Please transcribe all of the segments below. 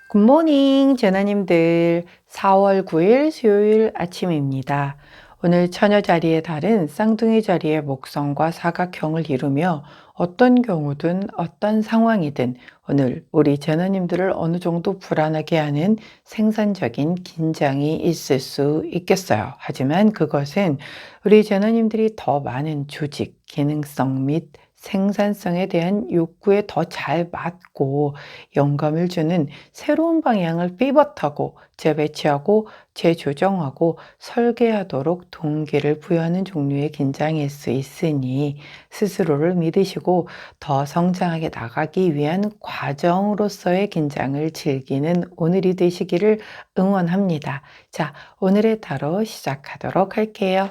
굿모닝 제나님들. 4월 9일 수요일 아침입니다. 오늘 처녀 자리의 달은 쌍둥이 자리의 목성과 사각형을 이루며 어떤 경우든 어떤 상황이든 오늘 우리 제나님들을 어느 정도 불안하게 하는 생산적인 긴장이 있을 수 있겠어요. 하지만 그것은 우리 제나님들이 더 많은 조직, 기능성 및 생산성에 대한 욕구에 더 잘 맞고 영감을 주는 새로운 방향을 피벗하고 재배치하고 재조정하고 설계하도록 동기를 부여하는 종류의 긴장일 수 있으니 스스로를 믿으시고 더 성장하게 나가기 위한 과정으로서의 긴장을 즐기는 오늘이 되시기를 응원합니다. 자, 오늘의 타로 시작하도록 할게요.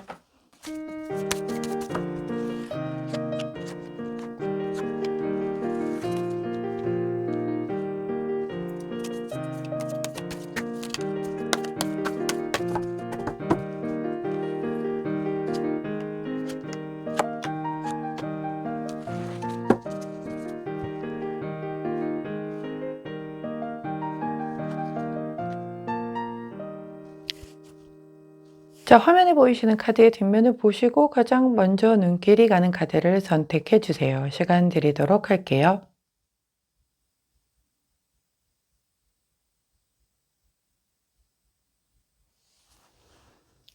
자, 화면에 보이시는 카드의 뒷면을 보시고 가장 먼저 눈길이 가는 카드를 선택해 주세요. 시간 드리도록 할게요.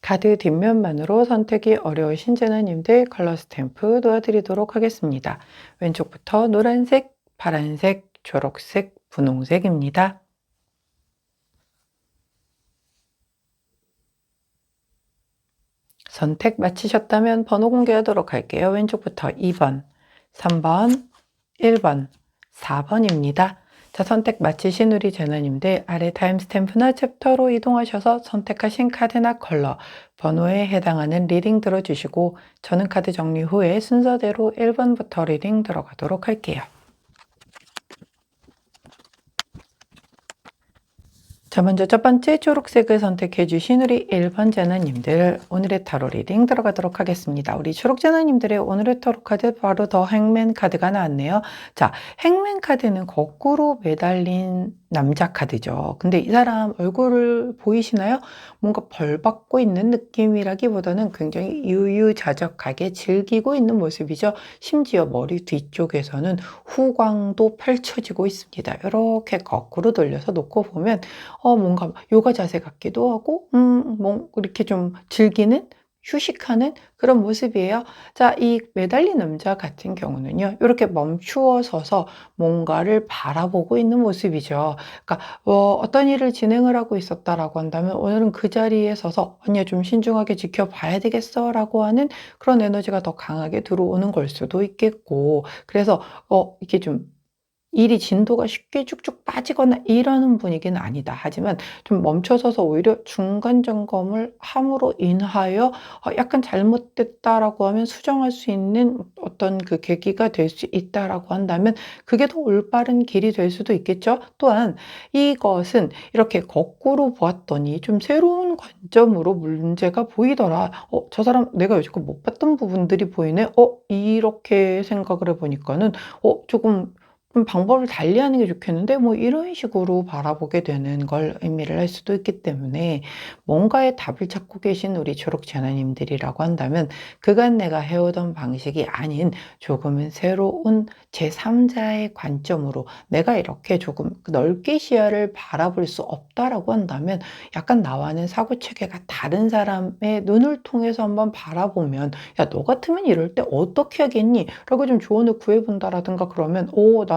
카드 뒷면만으로 선택이 어려우신 제나님들 컬러 스탬프 도와드리도록 하겠습니다. 왼쪽부터 노란색, 파란색, 초록색, 분홍색입니다. 선택 마치셨다면 번호 공개하도록 할게요. 왼쪽부터 2번, 3번, 1번, 4번입니다. 자, 선택 마치신 우리 제너님들 아래 타임스탬프나 챕터로 이동하셔서 선택하신 카드나 컬러, 번호에 해당하는 리딩 들어주시고 저는 카드 정리 후에 순서대로 1번부터 리딩 들어가도록 할게요. 자, 먼저 첫 번째 초록색을 선택해 주신 우리 1번 제너님들 오늘의 타로 리딩 들어가도록 하겠습니다. 우리 초록 제너님들의 오늘의 타로 카드 바로 더 행맨 카드가 나왔네요. 자, 행맨 카드는 거꾸로 매달린 남자 카드죠. 근데 이 사람 얼굴을 보이시나요? 뭔가 벌 받고 있는 느낌이라기보다는 굉장히 유유자적하게 즐기고 있는 모습이죠. 심지어 머리 뒤쪽에서는 후광도 펼쳐지고 있습니다. 이렇게 거꾸로 돌려서 놓고 보면 뭔가 요가 자세 같기도 하고 뭐 이렇게 좀 즐기는 휴식하는 그런 모습이에요. 자, 이 매달린 남자 같은 경우는요. 이렇게 멈추어 서서 뭔가를 바라보고 있는 모습이죠. 그러니까 어떤 일을 진행을 하고 있었다라고 한다면 오늘은 그 자리에 서서 '아니야 좀 신중하게 지켜봐야 되겠어.'라고 하는 그런 에너지가 더 강하게 들어오는 걸 수도 있겠고 그래서 이렇게 좀 일이 진도가 쉽게 쭉쭉 빠지거나 이러는 분위기는 아니다. 하지만 좀 멈춰서서 오히려 중간 점검을 함으로 인하여 약간 '잘못됐다.'라고 하면 수정할 수 있는 어떤 그 계기가 될 수 있다라고 한다면 그게 더 올바른 길이 될 수도 있겠죠. 또한 이것은 이렇게 거꾸로 보았더니 좀 새로운 관점으로 문제가 보이더라. '저 사람 내가 여지껏 못 봤던 부분들이 보이네. 이렇게 생각을 해 보니까는 조금 방법을 달리하는 게 좋겠는데 뭐 이런 식으로 바라보게 되는 걸 의미를 할 수도 있기 때문에 뭔가의 답을 찾고 계신 우리 초록 제나님들이라고 한다면 그간 내가 해오던 방식이 아닌 조금은 새로운 제3자의 관점으로 내가 이렇게 조금 넓게 시야를 바라볼 수 없다라고 한다면 약간 나와는 사고 체계가 다른 사람의 눈을 통해서 한번 바라보면 야, 너 같으면 이럴 때 어떻게 하겠니? 라고 좀 조언을 구해본다라든가 그러면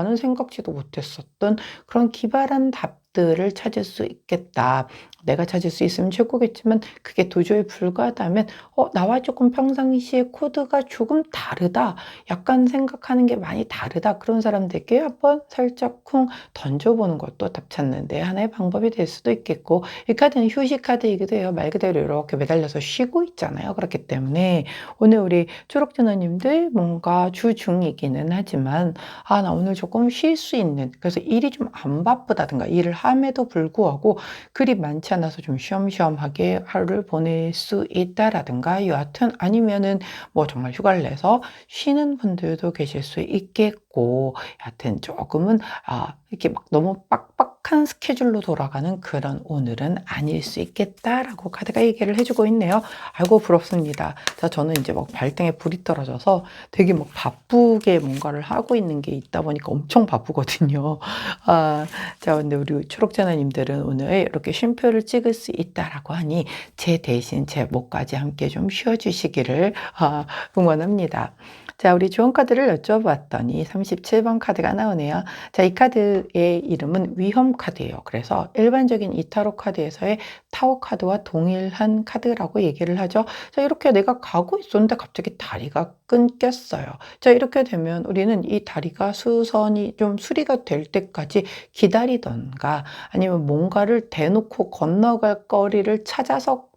나는 생각지도 못했었던 그런 기발한 답들을 찾을 수 있겠다. 내가 찾을 수 있으면 최고겠지만 그게 도저히 불가하다면 나와 조금 평상시에 코드가 조금 다르다. 약간 생각하는 게 많이 다르다. 그런 사람들께 한번 살짝 쿵 던져보는 것도 답 찾는 데 하나의 방법이 될 수도 있겠고 이 카드는 휴식 카드이기도 해요. 말 그대로 이렇게 매달려서 쉬고 있잖아요. 그렇기 때문에 오늘 우리 초록전화님들 뭔가 주중이기는 하지만 나 오늘 조금 쉴 수 있는 그래서 일이 좀 안 바쁘다든가 일을 함에도 불구하고 그리 많지 않아서 좀 쉬엄쉬엄하게 하루를 보낼 수 있다라든가 여하튼 아니면은 뭐 정말 휴가를 내서 쉬는 분들도 계실 수 있겠고 여하튼 조금은 이렇게 막 너무 빡빡 빡빡한 스케줄로 돌아가는 그런 오늘은 아닐 수 있겠다라고 카드가 얘기를 해주고 있네요. 아이고 부럽습니다. 자, 저는 이제 막 발등에 불이 떨어져서 되게 막 바쁘게 뭔가를 하고 있는 게 있다 보니까 엄청 바쁘거든요. 자, 근데 우리 초록자나님들은 오늘 이렇게 쉼표를 찍을 수 있다라고 하니 제 대신 제 목까지 함께 좀 쉬어주시기를 응원합니다. 자, 우리 좋은 카드를 여쭤봤더니 37번 카드가 나오네요. 자, 이 카드의 이름은 위험 카드예요. 그래서 일반적인 이 타로 카드에서의 타워 카드와 동일한 카드라고 얘기를 하죠. 자, 이렇게 내가 가고 있었는데 갑자기 다리가 끊겼어요. 자, 이렇게 되면 우리는 이 다리가 수선이 좀 수리가 될 때까지 기다리던가 아니면 뭔가를 대놓고 건너갈 거리를 찾아서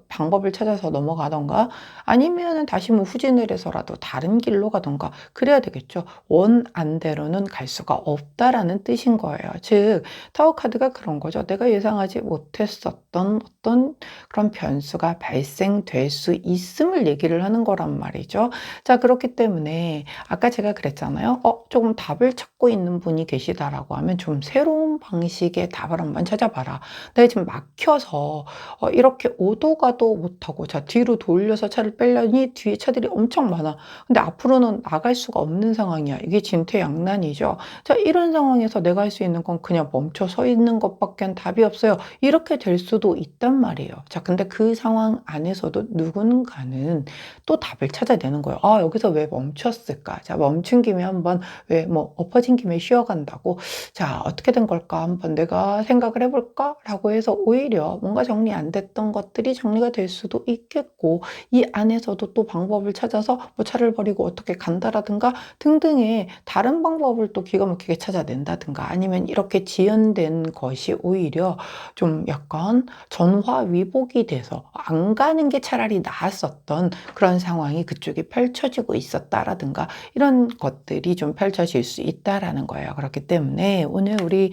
방법을 찾아서 넘어가던가 아니면은 다시 뭐 후진을 해서라도 다른 길로 가던가 그래야 되겠죠. 원안대로는 갈 수가 없다라는 뜻인 거예요. 즉 타워 카드가 그런 거죠. 내가 예상하지 못했었던 어떤 그런 변수가 발생될 수 있음을 얘기를 하는 거란 말이죠. 자, 그렇기 때문에 아까 제가 그랬잖아요. 조금 답을 찾고 있는 분이 계시다라고 하면 좀 새로운 방식의 답을 한번 찾아봐라. 내가 지금 막혀서 이렇게 오도 가도 못하고 자 뒤로 돌려서 차를 빼려니 뒤에 차들이 엄청 많아. 근데 앞으로는 나갈 수가 없는 상황이야. 이게 진퇴양난이죠. 자, 이런 상황에서 내가 할 수 있는 건 그냥 멈춰 서 있는 것밖에 답이 없어요. 이렇게 될 수도 있단 말이에요. 자, 근데 그 상황 안에서도 누군가는 또 답을 찾아내는 거예요. 여기서 왜 멈췄을까? 자, 멈춘 김에 한번 왜 뭐 엎어진 김에 쉬어간다고 자, 어떻게 된 걸까? 한번 내가 생각을 해볼까? 라고 해서 오히려 뭔가 정리 안 됐던 것들이 정리가 될 수도 있겠고 이 안에서도 또 방법을 찾아서 뭐 차를 버리고 어떻게 간다라든가 등등의 다른 방법을 또 기가 막히게 찾아낸다든가 아니면 이렇게 지연된 것이 오히려 좀 약간 전화위복이 돼서 안 가는 게 차라리 나았었던 그런 상황이 그쪽에 펼쳐지고 있었다라든가 이런 것들이 좀 펼쳐질 수 있다라는 거예요. 그렇기 때문에 오늘 우리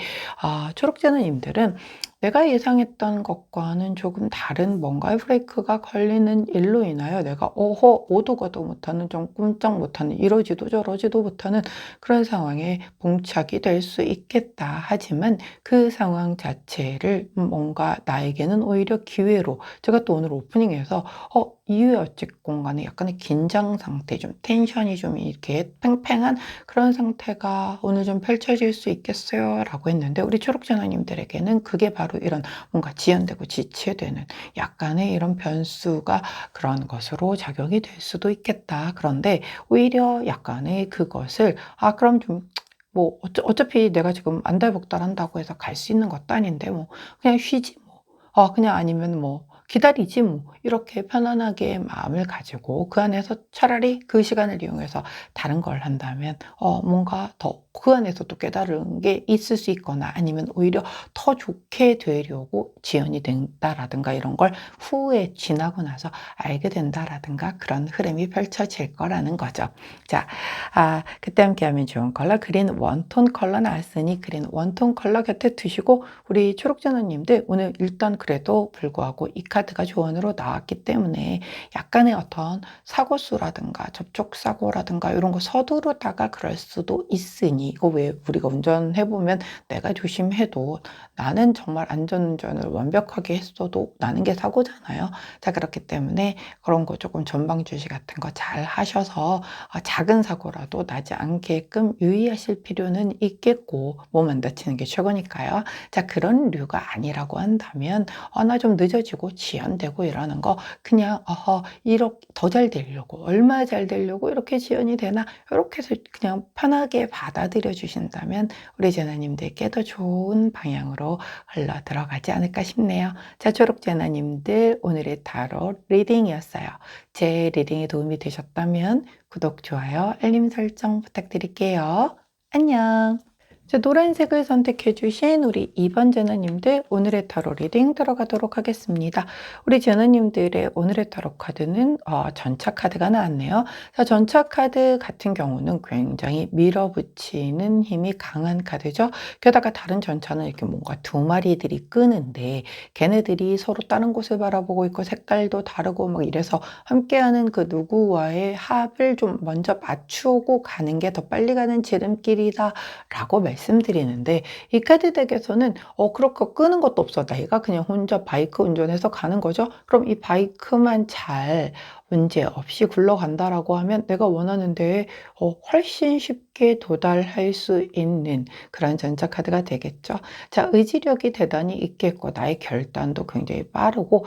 초록자누님들은 내가 예상했던 것과는 조금 다른 뭔가의 브레이크가 걸리는 일로 인하여 내가 오도 가도 못하는 좀 꼼짝 못하는 이러지도 저러지도 못하는 그런 상황에 봉착이 될 수 있겠다. 하지만 그 상황 자체를 뭔가 나에게는 오히려 기회로 제가 또 오늘 오프닝에서 이유에 어쨌건 간에 약간의 긴장 상태, 좀 텐션이 좀 이렇게 팽팽한 그런 상태가 오늘 좀 펼쳐질 수 있겠어요? 라고 했는데 우리 초록자녀님들에게는 그게 바로 이런 뭔가 지연되고 지체되는 약간의 이런 변수가 그런 것으로 작용이 될 수도 있겠다. 그런데 오히려 약간의 그것을 그럼 좀 뭐 어차피 내가 지금 안달복달 한다고 해서 갈 수 있는 것도 아닌데 뭐 그냥 쉬지 뭐. 그냥 아니면 뭐 기다리지 뭐 이렇게 편안하게 마음을 가지고 그 안에서 차라리 그 시간을 이용해서 다른 걸 한다면 뭔가 더 그 안에서 또 깨달은 게 있을 수 있거나 아니면 오히려 더 좋게 되려고 지연이 된다라든가 이런 걸 후에 지나고 나서 알게 된다라든가 그런 흐름이 펼쳐질 거라는 거죠. 자, 그때 함께하면 좋은 컬러 그린 원톤 컬러 나왔으니 그린 원톤 컬러 곁에 두시고 우리 초록자누님들 오늘 일단 그래도 불구하고 이 카드가 조언으로 나왔기 때문에 약간의 어떤 사고수라든가 접촉사고라든가 이런 거 서두르다가 그럴 수도 있으니 이거 왜 우리가 운전해보면 내가 조심해도 나는 정말 안전운전을 완벽하게 했어도 나는 게 사고잖아요. 자, 그렇기 때문에 그런 거 조금 전방주시 같은 거 잘 하셔서 작은 사고라도 나지 않게끔 유의하실 필요는 있겠고 몸 안 다치는 게 최고니까요. 자, 그런 류가 아니라고 한다면 나 좀 늦어지고 지연되고 이러는 거 그냥 이렇게 더 잘 되려고 얼마 잘 되려고 이렇게 지연이 되나 이렇게 해서 그냥 편하게 받아들여 주신다면 우리 제나님들께 더 좋은 방향으로 흘러 들어가지 않을까 싶네요. 자, 초록제나님들 오늘의 타로 리딩이었어요. 제 리딩에 도움이 되셨다면 구독, 좋아요, 알림 설정 부탁드릴게요. 안녕. 자, 노란색을 선택해 주신 우리 2번 제너님들 오늘의 타로 리딩 들어가도록 하겠습니다. 우리 제너님들의 오늘의 타로 카드는 전차 카드가 나왔네요. 자, 전차 카드 같은 경우는 굉장히 밀어붙이는 힘이 강한 카드죠. 게다가 다른 전차는 이렇게 뭔가 두 마리들이 끄는데 걔네들이 서로 다른 곳을 바라보고 있고 색깔도 다르고 막 이래서 함께하는 그 누구와의 합을 좀 먼저 맞추고 가는 게 더 빨리 가는 지름길이다 라고 말씀드리는데 이 카드 덱에서는 그렇게 끄는 것도 없어. 내가 그냥 혼자 바이크 운전해서 가는 거죠. 그럼 이 바이크만 잘 문제 없이 굴러간다라고 하면 내가 원하는 데에 훨씬 쉽게 도달할 수 있는 그런 전자카드가 되겠죠. 자, 의지력이 대단히 있겠고 나의 결단도 굉장히 빠르고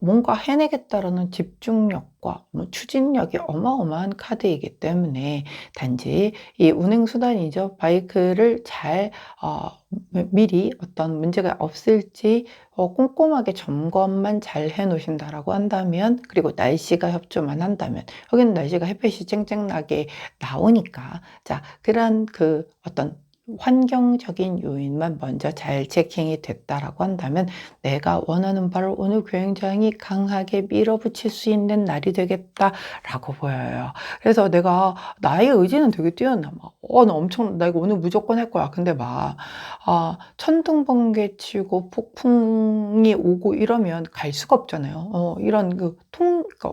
뭔가 해내겠다라는 집중력과 뭐 추진력이 어마어마한 카드이기 때문에 단지 이 운행수단이죠. 바이크를 잘 미리 어떤 문제가 없을지 꼼꼼하게 점검만 잘 해놓으신다라고 한다면, 그리고 날씨가 협조만 한다면, 여기는 날씨가 햇빛이 쨍쨍나게 나오니까, 자, 그런 그 어떤 환경적인 요인만 먼저 잘 체킹이 됐다라고 한다면 내가 원하는 바를 오늘 굉장히 강하게 밀어붙일 수 있는 날이 되겠다라고 보여요. 그래서 내가 나의 의지는 되게 뛰어나. 나 이거 오늘 무조건 할 거야. 근데 천둥번개 치고 폭풍이 오고 이러면 갈 수가 없잖아요. 이런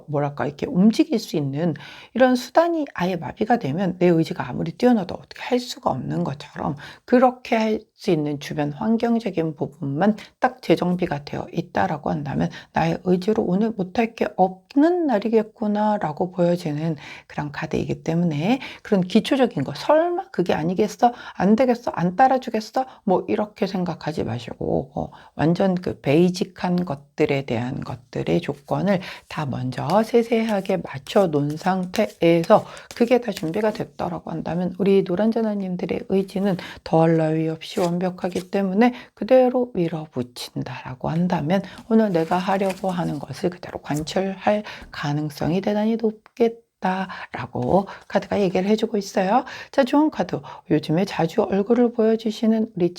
뭐랄까, 이렇게 움직일 수 있는 이런 수단이 아예 마비가 되면 내 의지가 아무리 뛰어나도 어떻게 할 수가 없는 것처럼 그렇게 할 수 있는 주변 환경적인 부분만 딱 재정비가 되어 있다라고 한다면 나의 의지로 오늘 못할 게 없는 날이겠구나라고 보여지는 그런 카드이기 때문에 그런 기초적인 거, 설마 그게 아니겠어? 안 되겠어? 안 따라주겠어? 뭐 이렇게 생각하지 마시고 완전 그 베이직한 것들에 대한 것들의 조건을 다 먼저 세세하게 맞춰 놓은 상태에서 그게 다 준비가 됐다라고 한다면 우리 노란자나님들의 의지는 더할 나위 없이 완벽하기 때문에 그대로 밀어붙인다라고 한다면 오늘 내가 하려고 하는 것을 그대로 관철할 가능성이 대단히 높겠다 라고 카드가 얘기를 해주고 있어요. 자, 좋은 카드. 요즘에 자주 얼굴을 보여주시는 우리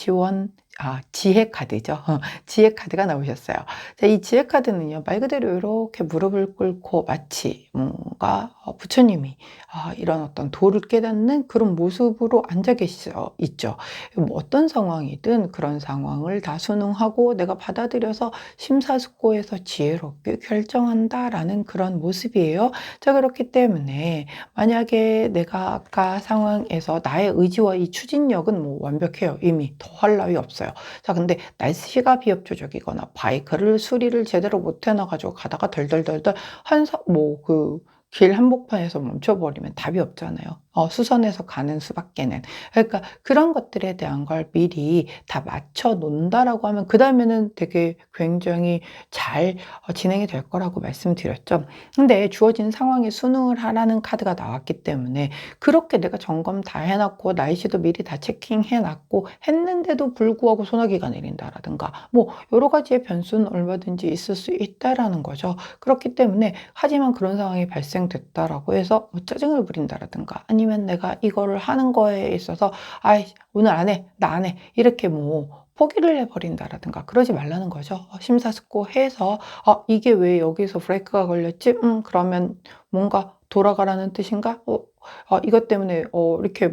지혜 카드죠. 지혜 카드가 나오셨어요. 자, 이 지혜 카드는요, 말 그대로 이렇게 무릎을 꿇고 마치 뭔가 부처님이 이런 어떤 도를 깨닫는 그런 모습으로 앉아 있죠. 뭐 어떤 상황이든 그런 상황을 다 순응하고 내가 받아들여서 심사숙고해서 지혜롭게 결정한다라는 그런 모습이에요. 자, 그렇기 때문에 만약에 내가 아까 상황에서 나의 의지와 이 추진력은 뭐 완벽해요. 이미 더할 나위 없어요. 자, 근데 날씨가 비협조적이거나 바이크를 수리를 제대로 못 해놔가지고 가다가 덜덜덜덜 길 한복판에서 멈춰버리면 답이 없잖아요. 수선해서 가는 수밖에는. 그러니까 그런 것들에 대한 걸 미리 다 맞춰 놓는다라고 하면 그 다음에는 되게 굉장히 잘 진행이 될 거라고 말씀드렸죠. 근데 주어진 상황에 순응을 하라는 카드가 나왔기 때문에 그렇게 내가 점검 다 해놨고 날씨도 미리 다 체킹해놨고 했는데도 불구하고 소나기가 내린다라든가 뭐 여러 가지의 변수는 얼마든지 있을 수 있다라는 거죠. 그렇기 때문에 하지만 그런 상황이 발생됐다라고 해서 뭐 짜증을 부린다라든가 아니면 내가 이거를 하는 거에 있어서 오늘 안 해, 나 안 해 이렇게 뭐 포기를 해버린다라든가 그러지 말라는 거죠. 심사숙고해서 이게 왜 여기서 브레이크가 걸렸지? 그러면 뭔가 돌아가라는 뜻인가? 이것 때문에 이렇게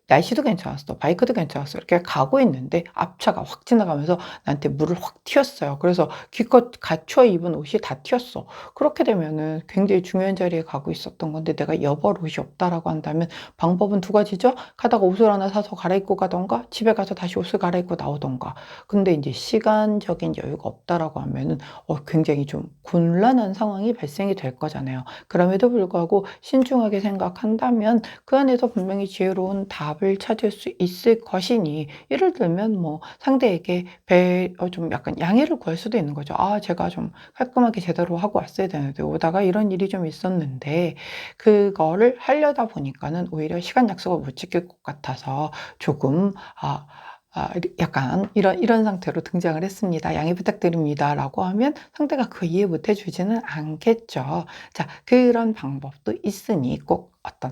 날씨도 괜찮았어. 바이크도 괜찮았어. 이렇게 가고 있는데 앞차가 확 지나가면서 나한테 물을 확 튀었어요. 그래서 기껏 갖춰 입은 옷이 다 튀었어. 그렇게 되면은 굉장히 중요한 자리에 가고 있었던 건데 내가 여벌 옷이 없다라고 한다면 방법은 두 가지죠. 가다가 옷을 하나 사서 갈아입고 가던가 집에 가서 다시 옷을 갈아입고 나오던가. 근데 이제 시간적인 여유가 없다라고 하면은 굉장히 좀 곤란한 상황이 발생이 될 거잖아요. 그럼에도 불구하고 신중하게 생각한다면 그 안에서 분명히 지혜로운 답을 찾을 수 있을 것이니 예를 들면 뭐 상대에게 좀 약간 양해를 구할 수도 있는 거죠. 제가 좀 깔끔하게 제대로 하고 왔어야 되는데 오다가 이런 일이 좀 있었는데 그거를 하려다 보니까는 오히려 시간 약속을 못 지킬 것 같아서 조금 약간 이런 상태로 등장을 했습니다. 양해 부탁드립니다. 라고 하면 상대가 그 이해 못 해주지는 않겠죠. 자, 그런 방법도 있으니 꼭 어떤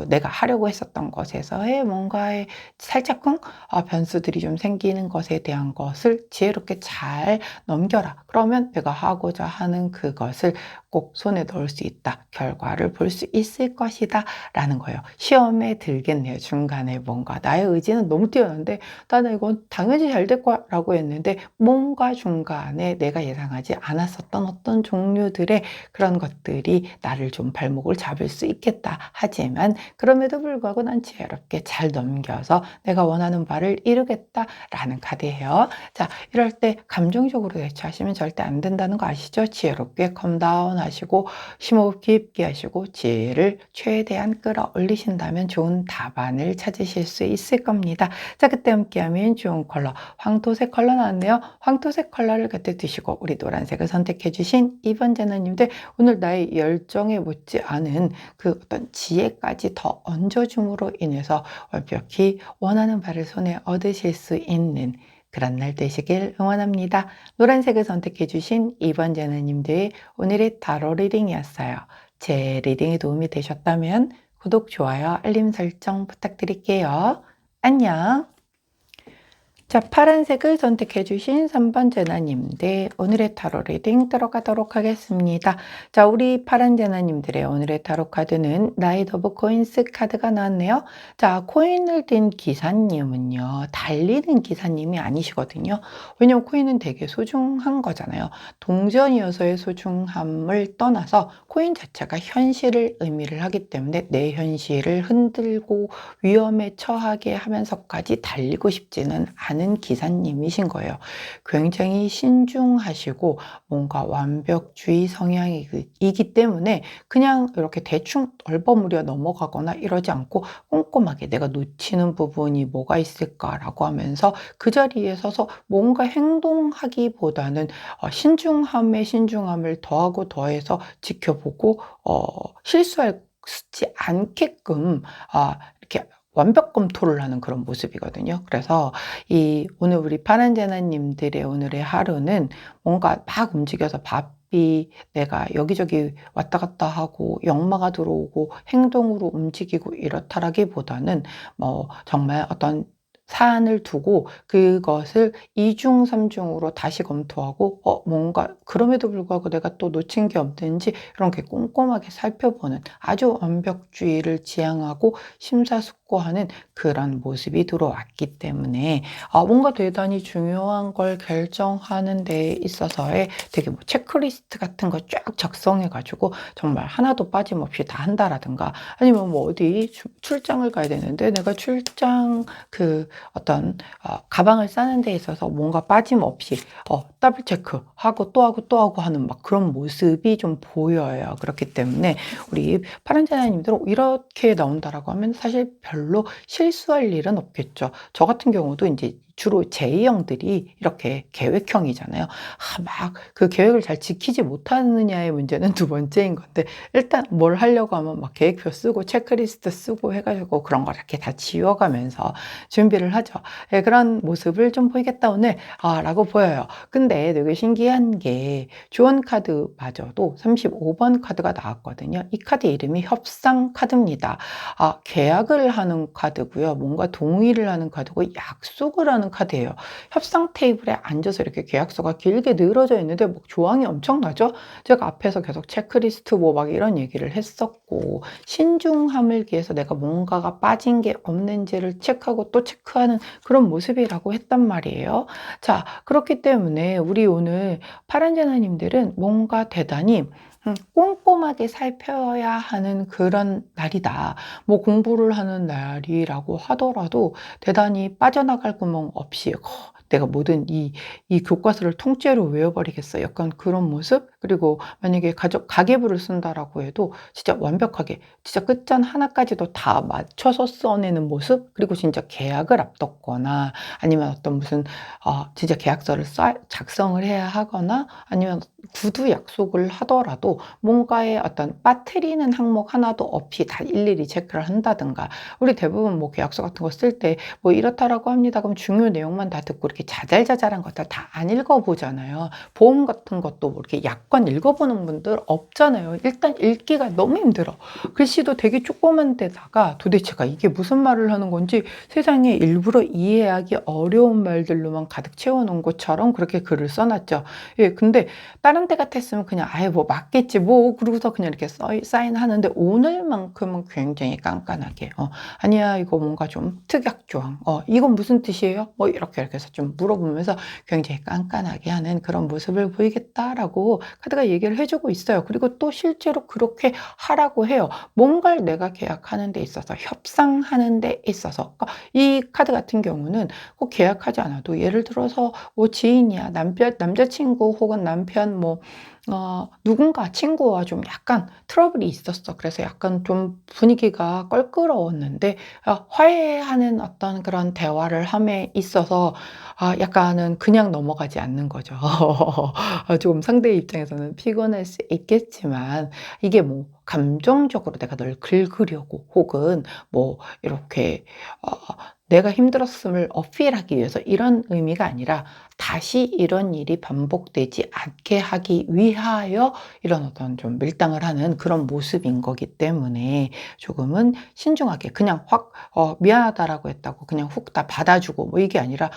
내가 하려고 했었던 것에서의 뭔가의 살짝쿵 변수들이 좀 생기는 것에 대한 것을 지혜롭게 잘 넘겨라. 그러면 내가 하고자 하는 그것을 꼭 손에 넣을 수 있다. 결과를 볼 수 있을 것이다. 라는 거예요. 시험에 들겠네요. 중간에 뭔가 나의 의지는 너무 뛰어난데 나는 이건 당연히 잘 될 거라고 했는데 뭔가 중간에 내가 예상하지 않았었던 어떤 종류들의 그런 것들이 나를 좀 발목을 잡을 수 있겠다. 하지만 그럼에도 불구하고 난 지혜롭게 잘 넘겨서 내가 원하는 바를 이루겠다라는 카드예요. 자, 이럴 때 감정적으로 대처하시면 절대 안 된다는 거 아시죠? 지혜롭게 컴다운 하시고 심호흡 깊게 하시고 지혜를 최대한 끌어올리신다면 좋은 답안을 찾으실 수 있을 겁니다. 자, 그때 함께하면 좋은 컬러 황토색 컬러 나왔네요. 황토색 컬러를 그때 드시고 우리 노란색을 선택해 주신 2번 제너님들, 오늘 나의 열정에 못지않은 그 어떤 지혜까지 더 얹어줌으로 인해서 완벽히 원하는 바를 손에 얻으실 수 있는 그런 날 되시길 응원합니다. 노란색을 선택해 주신 2번 제너님들의 오늘의 타로 리딩이었어요. 제 리딩에 도움이 되셨다면 구독, 좋아요, 알림 설정 부탁드릴게요. 안녕. 자, 파란색을 선택해 주신 3번 제나님들, 오늘의 타로 리딩 들어가도록 하겠습니다. 자, 우리 파란 제나님들의 오늘의 타로 카드는 나이트 오브 코인스 카드가 나왔네요. 자, 코인을 든 기사님은요, 달리는 기사님이 아니시거든요. 왜냐면 코인은 되게 소중한 거잖아요. 동전이어서의 소중함을 떠나서 코인 자체가 현실을 의미를 하기 때문에 내 현실을 흔들고 위험에 처하게 하면서까지 달리고 싶지는 않은 기사님이신 거예요. 굉장히 신중하시고 뭔가 완벽주의 성향이기 때문에 그냥 이렇게 대충 얼버무려 넘어가거나 이러지 않고 꼼꼼하게 내가 놓치는 부분이 뭐가 있을까라고 하면서 그 자리에 서서 뭔가 행동하기보다는 신중함에 신중함을 더하고 더해서 지켜보고 실수하지 않게끔 이렇게 완벽 검토를 하는 그런 모습이거든요. 그래서 오늘 우리 파란제나님들의 오늘의 하루는 뭔가 막 움직여서 바삐 내가 여기저기 왔다 갔다 하고 역마가 들어오고 행동으로 움직이고 이렇다라기보다는 뭐 정말 어떤 사안을 두고 그것을 이중삼중으로 다시 검토하고 뭔가 그럼에도 불구하고 내가 또 놓친 게 없는지 이렇게 꼼꼼하게 살펴보는 아주 완벽주의를 지향하고 심사숙고하는 그런 모습이 들어왔기 때문에 뭔가 대단히 중요한 걸 결정하는 데 있어서의 되게 뭐 체크리스트 같은 거 쫙 작성해 가지고 정말 하나도 빠짐없이 다 한다라든가, 아니면 뭐 어디 출장을 가야 되는데 내가 출장 어떤 가방을 싸는 데 있어서 뭔가 빠짐없이 더블 체크하고 또 하고 또 하고 하는 막 그런 모습이 좀 보여요. 그렇기 때문에 우리 파란제나님들은 이렇게 나온다라고 하면 사실 별로 실수할 일은 없겠죠. 저 같은 경우도 이제 주로 제2형들이 이렇게 계획형이잖아요. 막 그 계획을 잘 지키지 못하느냐의 문제는 두 번째인 건데, 일단 뭘 하려고 하면 막 계획표 쓰고 체크리스트 쓰고 해가지고 그런 걸 이렇게 다 지워가면서 준비를 하죠. 예, 그런 모습을 좀 보이겠다 오늘 라고 보여요. 근데 되게 신기한 게 조언 카드마저도 35번 카드가 나왔거든요. 이 카드 이름이 협상 카드입니다. 계약을 하는 카드고요. 뭔가 동의를 하는 카드고 약속을 하는 카드예요. 협상 테이블에 앉아서 이렇게 계약서가 길게 늘어져 있는데 뭐 조항이 엄청나죠? 제가 앞에서 계속 체크리스트 뭐 막 이런 얘기를 했었고, 신중함을 기해서 내가 뭔가가 빠진 게 없는지를 체크하고 또 체크하는 그런 모습이라고 했단 말이에요. 자, 그렇기 때문에 우리 오늘 파란제나님들은 뭔가 대단히 꼼꼼하게 살펴야 하는 그런 날이다. 뭐 공부를 하는 날이라고 하더라도 대단히 빠져나갈 구멍 없이 내가 모든 이 교과서를 통째로 외워버리겠어. 약간 그런 모습? 그리고 만약에 가계부를 쓴다라고 해도 진짜 완벽하게, 진짜 끝잔 하나까지도 다 맞춰서 써내는 모습? 그리고 진짜 계약을 앞뒀거나 아니면 어떤 무슨 진짜 계약서를 작성을 해야 하거나 아니면 구두 약속을 하더라도 뭔가의 어떤 빠뜨리는 항목 하나도 없이 다 일일이 체크를 한다든가, 우리 대부분 뭐 계약서 같은 거 쓸 때 뭐 이렇다라고 합니다. 그럼 중요 내용만 다 듣고 이렇게 이렇게 자잘자잘한 것들 다 안 읽어보잖아요. 보험 같은 것도 뭐 이렇게 약관 읽어보는 분들 없잖아요. 일단 읽기가 너무 힘들어. 글씨도 되게 조그만 데다가 도대체가 이게 무슨 말을 하는 건지 세상에 일부러 이해하기 어려운 말들로만 가득 채워놓은 것처럼 그렇게 글을 써놨죠. 예, 근데 다른 때 같았으면 그냥 아예 뭐 맞겠지 뭐 그러고서 그냥 이렇게 사인하는데 오늘만큼은 굉장히 깐깐하게 아니야 이거 뭔가 좀 특약조항 이건 무슨 뜻이에요? 뭐 이렇게 해서 좀 물어보면서 굉장히 깐깐하게 하는 그런 모습을 보이겠다라고 카드가 얘기를 해주고 있어요. 그리고 또 실제로 그렇게 하라고 해요. 뭔가를 내가 계약하는 데 있어서 협상하는 데 있어서 그러니까 이 카드 같은 경우는 꼭 계약하지 않아도 예를 들어서 뭐 지인이야 남자친구 혹은 남편 뭐 누군가 친구와 좀 약간 트러블이 있었어. 그래서 약간 좀 분위기가 껄끄러웠는데 화해하는 어떤 그런 대화를 함에 있어서 약간은 그냥 넘어가지 않는 거죠. 좀 상대의 입장에서는 피곤할 수 있겠지만 이게 뭐 감정적으로 내가 널 긁으려고 혹은 뭐 이렇게 어 내가 힘들었음을 어필하기 위해서 이런 의미가 아니라 다시 이런 일이 반복되지 않게 하기 위하여 이런 어떤 좀 밀당을 하는 그런 모습인 거기 때문에 조금은 신중하게 그냥 확 미안하다라고 했다고 그냥 훅 다 받아주고 뭐 이게 아니라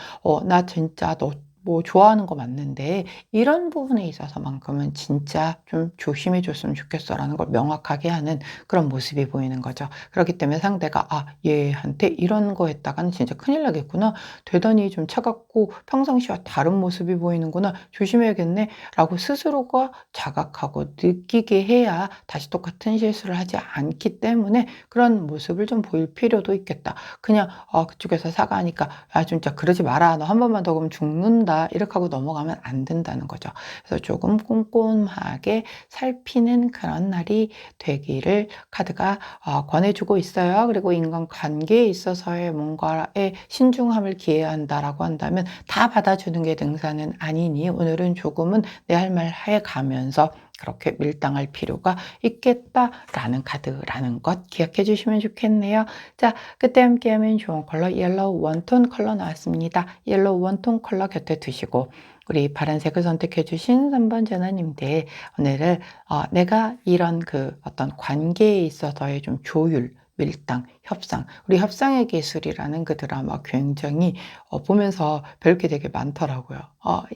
나 진짜 너 뭐 좋아하는 거 맞는데 이런 부분에 있어서만큼은 진짜 좀 조심해 줬으면 좋겠어라는 걸 명확하게 하는 그런 모습이 보이는 거죠. 그렇기 때문에 상대가 얘한테 이런 거 했다가는 진짜 큰일 나겠구나. 대단히 좀 차갑고 평상시와 다른 모습이 보이는구나. 조심해야겠네. 라고 스스로가 자각하고 느끼게 해야 다시 똑같은 실수를 하지 않기 때문에 그런 모습을 좀 보일 필요도 있겠다. 그냥 그쪽에서 사과하니까 진짜 그러지 마라. 너 한 번만 더 그러면 죽는다. 이렇게 하고 넘어가면 안 된다는 거죠. 그래서 조금 꼼꼼하게 살피는 그런 날이 되기를 카드가 권해주고 있어요. 그리고 인간관계에 있어서의 뭔가에 신중함을 기해야 한다라고 한다면 다 받아주는 게 능사는 아니니 오늘은 조금은 내 할 말 해가면서 그렇게 밀당할 필요가 있겠다라는 카드라는 것 기억해 주시면 좋겠네요. 자, 그때 함께하면 좋은 컬러 옐로우 원톤 컬러 나왔습니다. 옐로우 원톤 컬러 곁에 두시고 우리 파란색을 선택해 주신 3번 전화님들 오늘은 내가 이런 그 어떤 관계에 있어서의 좀 조율 밀당, 협상. 우리 협상의 기술이라는 그 드라마 굉장히 보면서 배울 게 되게 많더라고요.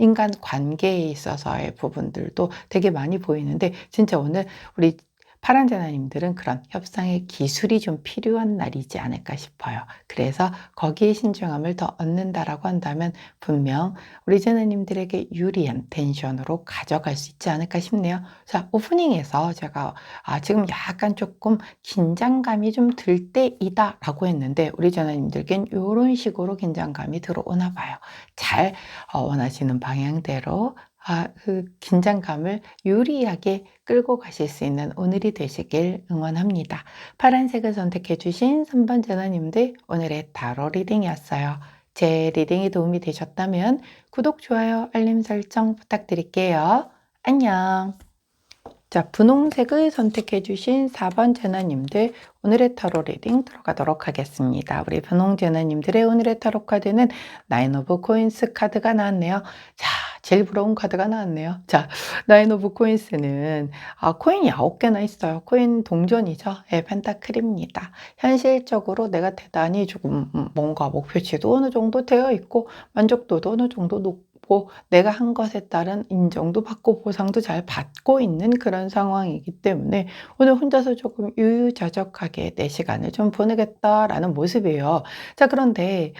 인간 관계에 있어서의 부분들도 되게 많이 보이는데 진짜 오늘 우리 파란 제나님들은 그런 협상의 기술이 좀 필요한 날이지 않을까 싶어요. 그래서 거기에 신중함을 더 얻는다라고 한다면 분명 우리 제나님들에게 유리한 텐션으로 가져갈 수 있지 않을까 싶네요. 자, 오프닝에서 제가 지금 약간 조금 긴장감이 좀 들 때이다 라고 했는데 우리 제나님들겐 이런 식으로 긴장감이 들어오나 봐요. 잘 원하시는 방향대로 그 긴장감을 유리하게 끌고 가실 수 있는 오늘이 되시길 응원합니다. 파란색을 선택해 주신 3번 전화님들 오늘의 타로 리딩이었어요. 제 리딩이 도움이 되셨다면 구독, 좋아요, 알림 설정 부탁드릴게요. 안녕. 자, 분홍색을 선택해 주신 4번 제나님들 오늘의 타로 리딩 들어가도록 하겠습니다. 우리 분홍 제나님들의 오늘의 타로 카드는 나인 오브 코인스 카드가 나왔네요. 자, 제일 부러운 카드가 나왔네요. 자, 나인 오브 코인스는 코인이 9개나 있어요. 코인 동전이죠. 예, 펜타클입니다. 현실적으로 내가 대단히 조금 뭔가 목표치도 어느 정도 되어 있고 만족도도 어느 정도 높고 내가 한 것에 따른 인정도 받고 보상도 잘 받고 있는 그런 상황이기 때문에 오늘 혼자서 조금 유유자적하게 내 시간을 좀 보내겠다라는 모습이에요. 자, 그런데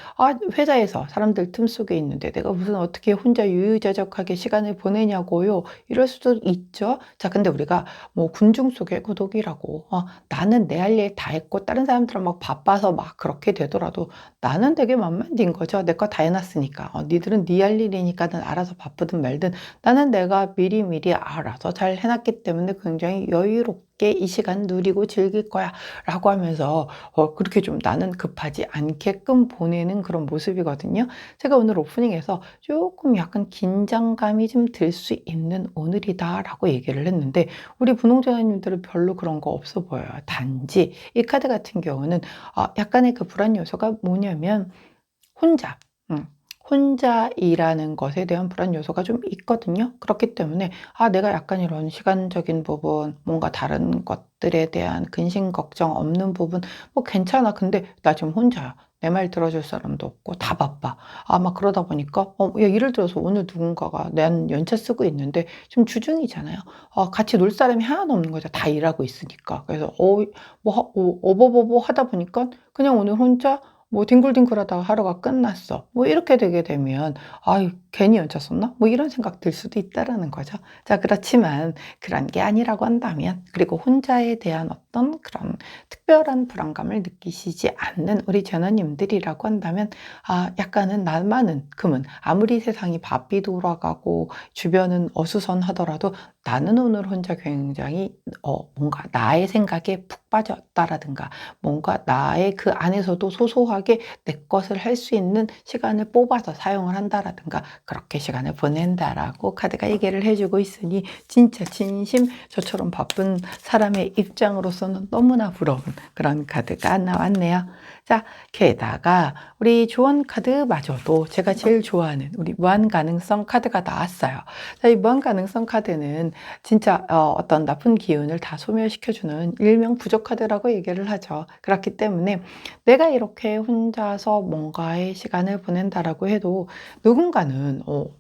회사에서 사람들 틈 속에 있는데 내가 무슨 어떻게 혼자 유유자적하게 시간을 보내냐고요. 이럴 수도 있죠. 자, 근데 우리가 뭐 군중 속의 고독이라고 나는 내 할 일 다 했고 다른 사람들은 막 바빠서 막 그렇게 되더라도 나는 되게 만만인 거죠. 내 거 다 해놨으니까. 니들은 네 할 일이니까는 알아서 바쁘든 말든 나는 내가 미리미리 알아서 잘 해놨기 때문에 굉장히 여유롭게 이 시간 누리고 즐길 거야 라고 하면서 그렇게 좀 나는 급하지 않게끔 보내는 그런 모습이거든요. 제가 오늘 오프닝에서 조금 약간 긴장감이 좀 들 수 있는 오늘이다 라고 얘기를 했는데 우리 분홍자님들은 별로 그런 거 없어 보여요. 단지 이 카드 같은 경우는 약간의 그 불안 요소가 뭐냐면 혼자 혼자 일하는 것에 대한 불안 요소가 좀 있거든요. 그렇기 때문에 내가 약간 이런 시간적인 부분, 뭔가 다른 것들에 대한 근심 걱정 없는 부분 뭐 괜찮아. 근데 나 지금 혼자야. 내 말 들어줄 사람도 없고 다 바빠. 막 그러다 보니까 야, 예를 들어서 오늘 누군가가 난 연차 쓰고 있는데 좀 주중이잖아요. 같이 놀 사람이 하나도 없는 거죠. 다 일하고 있으니까. 그래서 어버버버 하다 보니까 그냥 오늘 혼자 뭐 뒹굴뒹굴하다가 하루가 끝났어. 뭐 이렇게 되게 되면 괜히 연차 썼나? 뭐 이런 생각 들 수도 있다라는 거죠. 자, 그렇지만 그런 게 아니라고 한다면, 그리고 혼자에 대한 어떤 그런 특별한 불안감을 느끼시지 않는 우리 전원님들이라고 한다면, 약간은 나만은 금은 아무리 세상이 바삐 돌아가고 주변은 어수선하더라도 나는 오늘 혼자 굉장히 뭔가 나의 생각에 푹 빠졌다라든가, 뭔가 나의 그 안에서도 소소하게 내 것을 할 수 있는 시간을 뽑아서 사용을 한다라든가, 그렇게 시간을 보낸다라고 카드가 얘기를 해주고 있으니, 진짜 진심 저처럼 바쁜 사람의 입장으로서는 너무나 부러운 그런 카드가 나왔네요. 자, 게다가 우리 조언 카드마저도 제가 제일 좋아하는 우리 무한 가능성 카드가 나왔어요. 자, 이 무한 가능성 카드는 진짜 어떤 나쁜 기운을 다 소멸시켜주는 일명 부족 카드라고 얘기를 하죠. 그렇기 때문에 내가 이렇게 혼자서 뭔가의 시간을 보낸다라고 해도 누군가는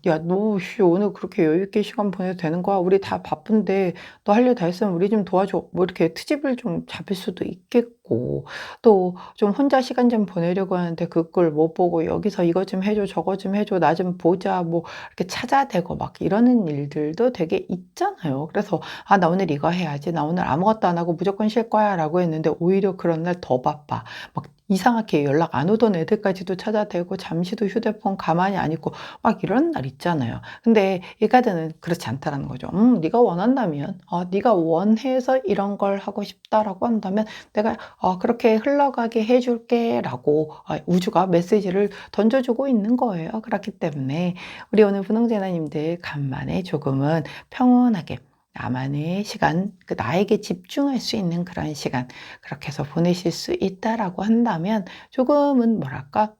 야, 너 오늘 그렇게 여유 있게 시간 보내도 되는 거야? 우리 다 바쁜데 너 할 일 다 했으면 우리 좀 도와줘. 뭐 이렇게 트집을 좀 잡을 수도 있겠고, 또 좀 혼자 시간 좀 보내려고 하는데 그걸 못 보고 여기서 이거 좀 해줘, 저거 좀 해줘, 나 좀 보자, 뭐 이렇게 찾아대고 막 이러는 일들도 되게 있잖아요. 그래서 나 오늘 이거 해야지. 나 오늘 아무것도 안 하고 무조건 쉴 거야 라고 했는데 오히려 그런 날 더 바빠. 막 이상하게 연락 안 오던 애들까지도 찾아대고 잠시도 휴대폰 가만히 안 있고 막 이런 날 있잖아요. 근데 이 카드는 그렇지 않다라는 거죠. 네가 원한다면, 네가 원해서 이런 걸 하고 싶다라고 한다면 내가 그렇게 흘러가게 해줄게 라고 우주가 메시지를 던져주고 있는 거예요. 그렇기 때문에 우리 오늘 분홍재나님들 간만에 조금은 평온하게 나만의 시간, 나에게 집중할 수 있는 그런 시간, 그렇게 해서 보내실 수 있다라고 한다면 조금은 뭐랄까,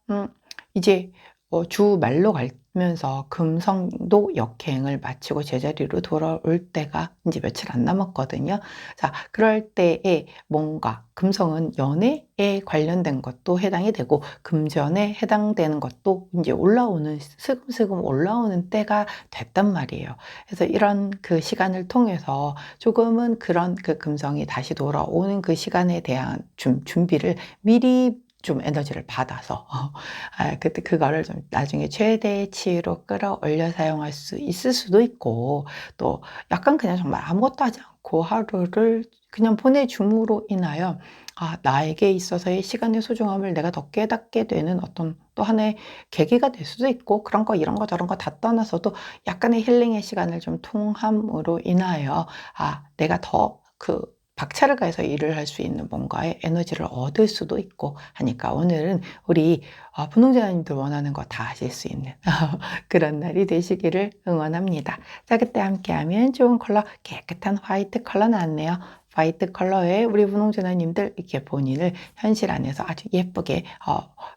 이제 주 말로 가면서 금성도 역행을 마치고 제자리로 돌아올 때가 이제 며칠 안 남았거든요. 자, 그럴 때에 뭔가 금성은 연애에 관련된 것도 해당이 되고, 금전에 해당되는 것도 이제 슬금슬금 올라오는 때가 됐단 말이에요. 그래서 이런 그 시간을 통해서 조금은 그런 그 금성이 다시 돌아오는 그 시간에 대한 준비를 미리 좀 에너지를 받아서 그때 그거를 좀 나중에 최대치로 끌어올려 사용할 수 있을 수도 있고, 또 약간 그냥 정말 아무것도 하지 않고 하루를 그냥 보내줌으로 인하여 나에게 있어서의 시간의 소중함을 내가 더 깨닫게 되는 어떤 또 하나의 계기가 될 수도 있고, 그런 거 이런 거 저런 거 다 떠나서도 약간의 힐링의 시간을 좀 통함으로 인하여 내가 더 박차를 가해서 일을 할 수 있는 뭔가의 에너지를 얻을 수도 있고 하니까, 오늘은 우리 분홍재나님들 원하는 거 다 하실 수 있는 그런 날이 되시기를 응원합니다. 자, 그때 함께하면 좋은 컬러, 깨끗한 화이트 컬러 나왔네요. 화이트 컬러에 우리 분홍재나님들 이렇게 본인을 현실 안에서 아주 예쁘게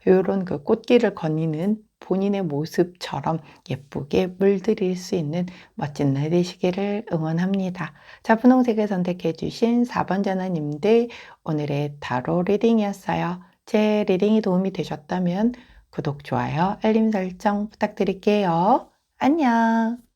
이런 그 꽃길을 거니는 본인의 모습처럼 예쁘게 물들일 수 있는 멋진 날 되시기를 응원합니다. 자, 분홍색을 선택해 주신 4번 전화님들, 오늘의 타로 리딩이었어요. 제 리딩이 도움이 되셨다면 구독, 좋아요, 알림 설정 부탁드릴게요. 안녕.